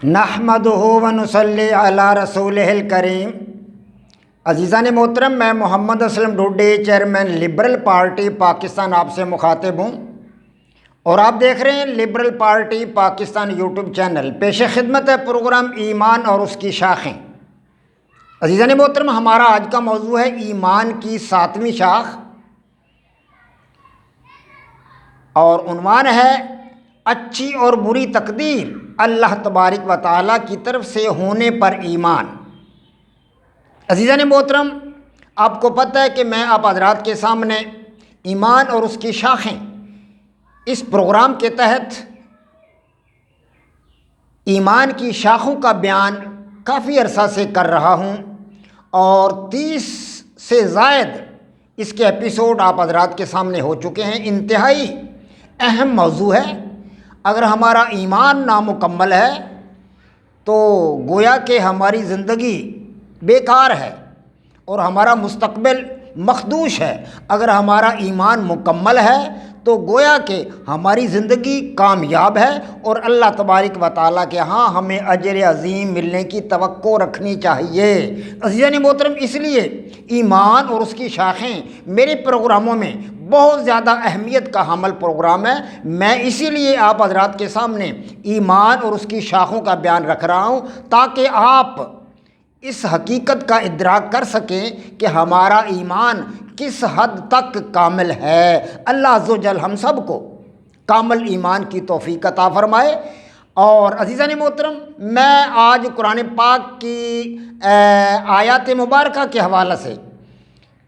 نحمدہ ونصلی علی رسولہ الکریم۔ عزیزان محترم، میں Muhammad Aslam Dode, chairman liberal party Pakistan, آپ سے مخاطب ہوں اور آپ دیکھ رہے ہیں liberal party Pakistan YouTube channel. پیش خدمت ہے پروگرام ایمان اور اس کی شاخیں۔ عزیزان محترم، ہمارا آج کا موضوع ہے ایمان کی 7ویں شاخ اور عنوان ہے اچھی اور بری تقدیر اللہ تبارک و تعالیٰ کی طرف سے ہونے پر ایمان۔ عزیزان محترم، آپ کو پتہ ہے کہ میں آپ حضرات کے سامنے ایمان اور اس کی شاخیں اس پروگرام کے تحت ایمان کی شاخوں کا بیان کافی عرصہ سے کر رہا ہوں اور 30 سے زائد اس کے ایپیسوڈ آپ حضرات کے سامنے ہو چکے ہیں۔ انتہائی اہم موضوع ہے۔ اگر ہمارا ایمان نامکمل ہے تو گویا کہ ہماری زندگی بیکار ہے اور ہمارا مستقبل مخدوش ہے۔ اگر ہمارا ایمان مکمل ہے تو گویا کہ ہماری زندگی کامیاب ہے اور اللہ تبارک و تعالیٰ کے ہاں ہمیں اجر عظیم ملنے کی توقع رکھنی چاہیے۔ عزیزان محترم، اس لیے ایمان اور اس کی شاخیں میرے پروگراموں میں بہت زیادہ اہمیت کا حامل پروگرام ہے۔ میں اسی لیے آپ حضرات کے سامنے ایمان اور اس کی شاخوں کا بیان رکھ رہا ہوں تاکہ آپ اس حقیقت کا ادراک کر سکیں کہ ہمارا ایمان کس حد تک کامل ہے۔ اللہ عز و جل ہم سب کو کامل ایمان کی توفیق عطا فرمائے۔ اور عزیزان محترم، میں آج قرآن پاک کی آیات مبارکہ کے حوالے سے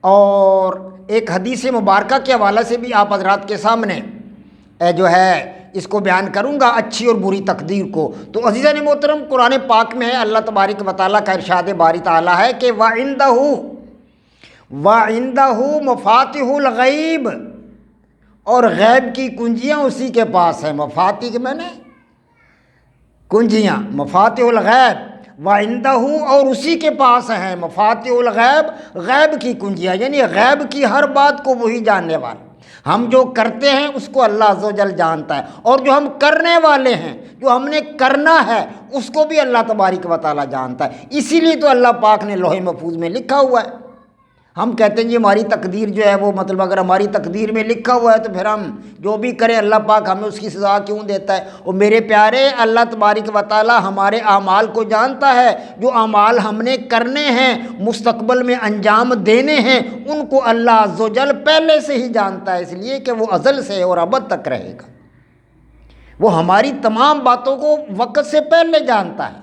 اور ایک حدیث مبارکہ کے حوالے سے بھی آپ حضرات کے سامنے جو ہے اس کو بیان کروں گا، اچھی اور بری تقدیر کو۔ تو عزیزان محترم، قرآن پاک میں ہے اللہ تبارک و تعالیٰ کا ارشاد باری تعالیٰ ہے کہ وَعِندَهُ مَفَاتِحُ الْغَیْبِ، اور غیب کی کنجیاں اسی کے پاس ہیں۔ مفاتیح کے معنی کنجیاں، مفاتیح الغیب، وَعِندَهُ، اور اسی کے پاس ہیں مفاتیح الغیب، غیب کی کنجیاں، یعنی غیب کی ہر بات کو وہی جاننے والا۔ ہم جو کرتے ہیں اس کو اللہ عز و جل جانتا ہے اور جو ہم کرنے والے ہیں، جو ہم نے کرنا ہے، اس کو بھی اللہ تبارک و تعالیٰ جانتا ہے۔ اسی لیے تو اللہ پاک نے لوح محفوظ میں لکھا ہوا ہے۔ ہم کہتے ہیں جی ہماری تقدیر جو ہے وہ مطلب اگر ہماری تقدیر میں لکھا ہوا ہے تو پھر ہم جو بھی کریں اللہ پاک ہمیں اس کی سزا کیوں دیتا ہے؟ اور میرے پیارے، اللہ تبارک و تعالیٰ ہمارے اعمال کو جانتا ہے۔ جو اعمال ہم نے کرنے ہیں، مستقبل میں انجام دینے ہیں، ان کو اللہ عز و جل پہلے سے ہی جانتا ہے، اس لیے کہ وہ ازل سے اور ابد تک رہے گا۔ وہ ہماری تمام باتوں کو وقت سے پہلے جانتا ہے۔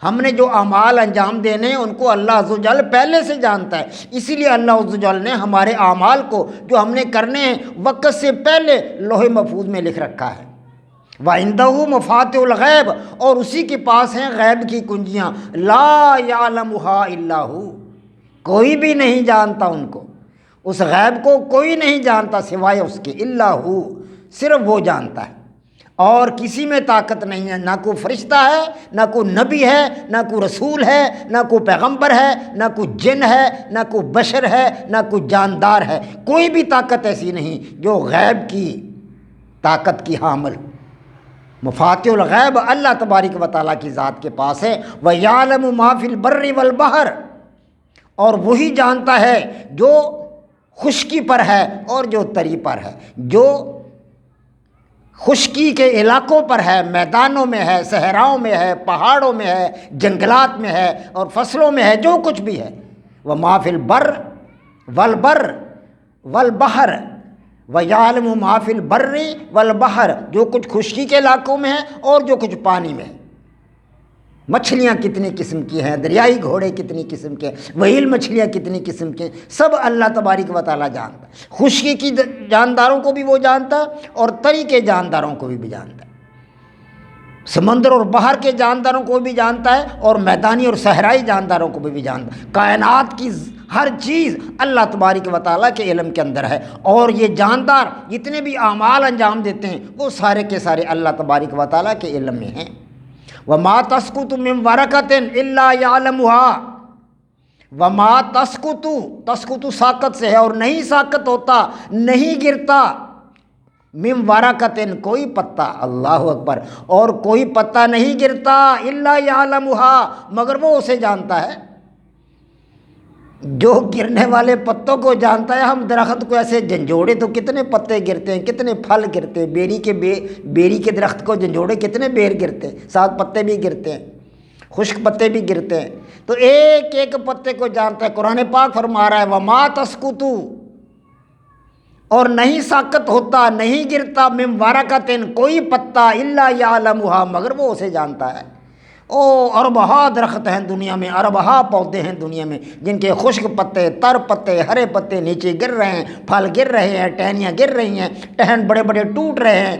ہم نے جو اعمال انجام دینے ہیں ان کو اللہ عز و جل پہلے سے جانتا ہے، اسی لیے اللہ عز و جل نے ہمارے اعمال کو جو ہم نے کرنے ہیں وقت سے پہلے لوح محفوظ میں لکھ رکھا ہے۔ وَعِندَهُ مَفَاتِحُ الْغَیْبِ، اور اسی کے پاس ہیں غیب کی کنجیاں۔ لَا يَعْلَمُهَا إِلَّا هُوَ، کوئی بھی نہیں جانتا ان کو، اس غیب کو کوئی نہیں جانتا سوائے اس کے۔ إِلَّا هُوَ، صرف وہ جانتا ہے اور کسی میں طاقت نہیں ہے۔ نہ کوئی فرشتہ ہے، نہ کوئی نبی ہے، نہ کوئی رسول ہے، نہ کوئی پیغمبر ہے، نہ کوئی جن ہے، نہ کوئی بشر ہے، نہ کوئی جاندار ہے۔ کوئی بھی طاقت ایسی نہیں جو غیب کی طاقت کی حامل۔ مفاتیح الغیب اللہ تبارک و تعالیٰ کی ذات کے پاس ہے۔ وَيَعْلَمُ مَا فِي الْبَرِّ وَالْبَحْرِ، اور وہی جانتا ہے جو خشکی پر ہے اور جو تری پر ہے، جو خشکی کے علاقوں پر ہے، میدانوں میں ہے، صحراؤں میں ہے، پہاڑوں میں ہے، جنگلات میں ہے اور فصلوں میں ہے، جو کچھ بھی ہے۔ وَمَا فِي الْبَرِّ وَالْبَحْرِ وَالْبَحْرِ، وَيَعْلَمُ مَا فِي الْبَرِّ وَالْبَحْرِ، جو کچھ خشکی کے علاقوں میں ہے اور جو کچھ پانی میں ہے۔ مچھلیاں کتنی قسم کی ہیں، دریائی گھوڑے کتنی قسم کے ہیں، وہیل مچھلیاں کتنی قسم کے ہیں، سب اللہ تبارک و تعالیٰ جانتا ہے۔ خشکی کی جانداروں کو بھی وہ جانتا ہے اور تری کے جانداروں کو بھی جانتا ہے، سمندر اور باہر کے جانداروں کو بھی جانتا ہے اور میدانی اور صحرائی جانداروں کو بھی جانتا ہے۔ کائنات کی ہر چیز اللہ تبارک و تعالیٰ کے علم کے اندر ہے اور یہ جاندار جتنے بھی اعمال انجام دیتے ہیں وہ سارے کے سارے اللہ تبارک و تعالیٰ کے علم میں ہیں۔ وَمَا تَسْقُطُ مِن وَرَقَةٍ إِلَّا يَعْلَمُهَا، وَمَا تَسْقُطُ، تسقط ساقط سے ہے اور نہیں ساقط ہوتا، نہیں گرتا، من ورقتن کوئی پتا، اللہ اکبر، اور کوئی پتا نہیں گرتا الا یعلمھا مگر وہ اسے جانتا ہے، جو گرنے والے پتوں کو جانتا ہے۔ ہم درخت کو ایسے جھنجھوڑے تو کتنے پتے گرتے ہیں، کتنے پھل گرتے ہیں، بیری کے درخت کو جھنجھوڑے کتنے بیر گرتے ہیں، ساتھ پتے بھی گرتے ہیں، خشک پتے بھی گرتے ہیں، تو ایک ایک پتے کو جانتا ہے۔ قرآن پاک فرما رہا ہے وما تسقط، اور نہیں ساقط ہوتا، نہیں گرتا، من ورقتن کوئی پتا الا یعلمھا مگر وہ اسے جانتا ہے۔ اربہا درخت ہیں دنیا میں، اربہا پودے ہیں دنیا میں جن کے خشک پتے، تر پتے، ہرے پتے نیچے گر رہے ہیں، پھل گر رہے ہیں، ٹہنیاں گر رہی ہیں، ٹہن بڑے بڑے ٹوٹ رہے ہیں،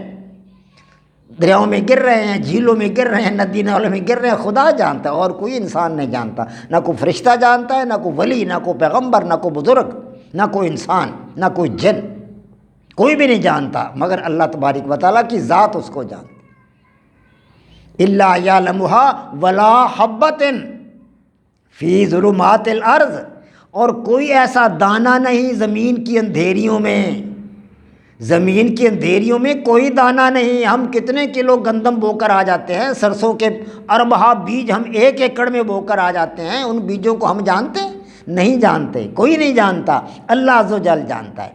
دریاؤں میں گر رہے ہیں، جھیلوں میں گر رہے ہیں، ندی نالوں میں گر رہے ہیں۔ خدا جانتا ہے اور کوئی انسان نہیں جانتا، نہ کوئی فرشتہ جانتا ہے، نہ کوئی ولی، نہ کوئی پیغمبر، نہ کوئی بزرگ، نہ کوئی انسان، نہ کوئی جن، کوئی بھی نہیں جانتا مگر اللہ تبارک و تعالیٰ کی ذات اس کو جانتی۔ الا یعلمھا ولا حبۃ فی ظلمات الارض، اور کوئی ایسا دانہ نہیں زمین کی اندھیریوں میں، زمین کی اندھیریوں میں کوئی دانہ نہیں۔ ہم کتنے کلو گندم بو کر آ جاتے ہیں، سرسوں کے اربہا بیج ہم ایک ایکڑ میں بو کر آ جاتے ہیں، ان بیجوں کو ہم جانتے ہیں؟ نہیں جانتے، کوئی نہیں جانتا، اللہ عز و جل جانتا ہے۔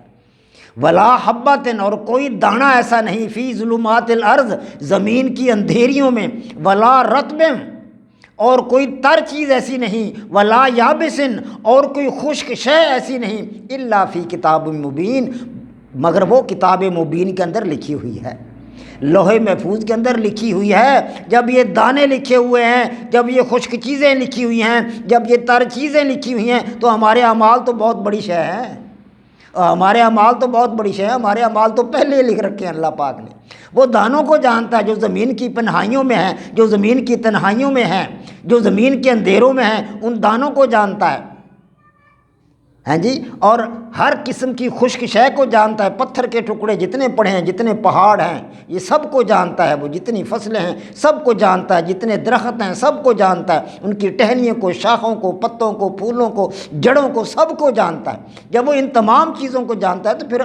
ولا حبۃ، اور کوئی دانہ ایسا نہیں، فی ظلمات الارض زمین کی اندھیریوں میں، ولا رطب، اور کوئی تر چیز ایسی نہیں، ولا یابس، اور کوئی خشک شے ایسی نہیں، الا فی کتاب مبین مگر وہ کتاب مبین کے اندر لکھی ہوئی ہے، لوح محفوظ کے اندر لکھی ہوئی ہے۔ جب یہ دانے لکھے ہوئے ہیں، جب یہ خشک چیزیں لکھی ہوئی ہیں، جب یہ تر چیزیں لکھی ہوئی ہیں، تو ہمارے اعمال تو بہت بڑی شے ہیں، ہمارے اعمال تو بہت بڑی شے ہیں، ہمارے اعمال تو پہلے لکھ رکھے ہیں اللہ پاک نے۔ وہ دانوں کو جانتا ہے جو زمین کی پنہائیوں میں ہیں، جو زمین کی تنہائیوں میں ہیں، جو زمین کے اندھیروں میں ہیں، ان دانوں کو جانتا ہے، ہیں جی، اور ہر قسم کی خشک شے کو جانتا ہے، پتھر کے ٹکڑے جتنے پڑے ہیں، جتنے پہاڑ ہیں، یہ سب کو جانتا ہے، وہ جتنی فصلیں ہیں سب کو جانتا ہے، جتنے درخت ہیں سب کو جانتا ہے، ان کی ٹہنیوں کو، شاخوں کو، پتوں کو، پھولوں کو، جڑوں کو، سب کو جانتا ہے۔ جب وہ ان تمام چیزوں کو جانتا ہے تو پھر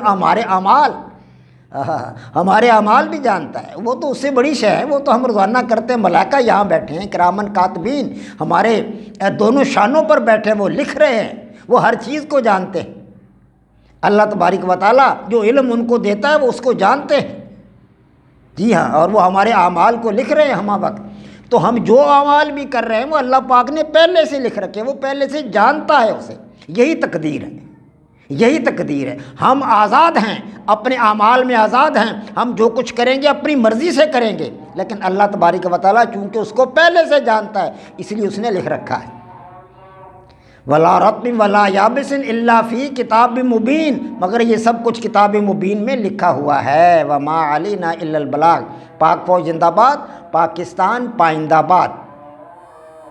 ہمارے اعمال بھی جانتا ہے، وہ تو اس سے بڑی شے ہے، وہ تو ہم روزانہ کرتے ہیں۔ ملائکہ یہاں بیٹھے ہیں، کرامن کاتبین ہمارے دونوں شانوں پر بیٹھے ہیں، وہ لکھ رہے ہیں، وہ ہر چیز کو جانتے ہیں۔ اللہ تبارک و تعالیٰ جو علم ان کو دیتا ہے وہ اس کو جانتے ہیں، جی ہاں، اور وہ ہمارے اعمال کو لکھ رہے ہیں ہمہ وقت۔ تو ہم جو اعمال بھی کر رہے ہیں وہ اللہ پاک نے پہلے سے لکھ رکھے، وہ پہلے سے جانتا ہے اسے، یہی تقدیر ہے، یہی تقدیر ہے۔ ہم آزاد ہیں، اپنے اعمال میں آزاد ہیں، ہم جو کچھ کریں گے اپنی مرضی سے کریں گے، لیکن اللہ تبارک و تعالیٰ چونکہ اس کو پہلے سے جانتا ہے اس لیے اس نے لکھ رکھا ہے۔ ولا رطب ولا یابس الا فی کتاب مبین، مگر یہ سب کچھ کتاب مبین میں لکھا ہوا ہے۔ وما علینا الا البلاغ۔ پاک فوج زندہ باد، پاکستان پائندہ باد۔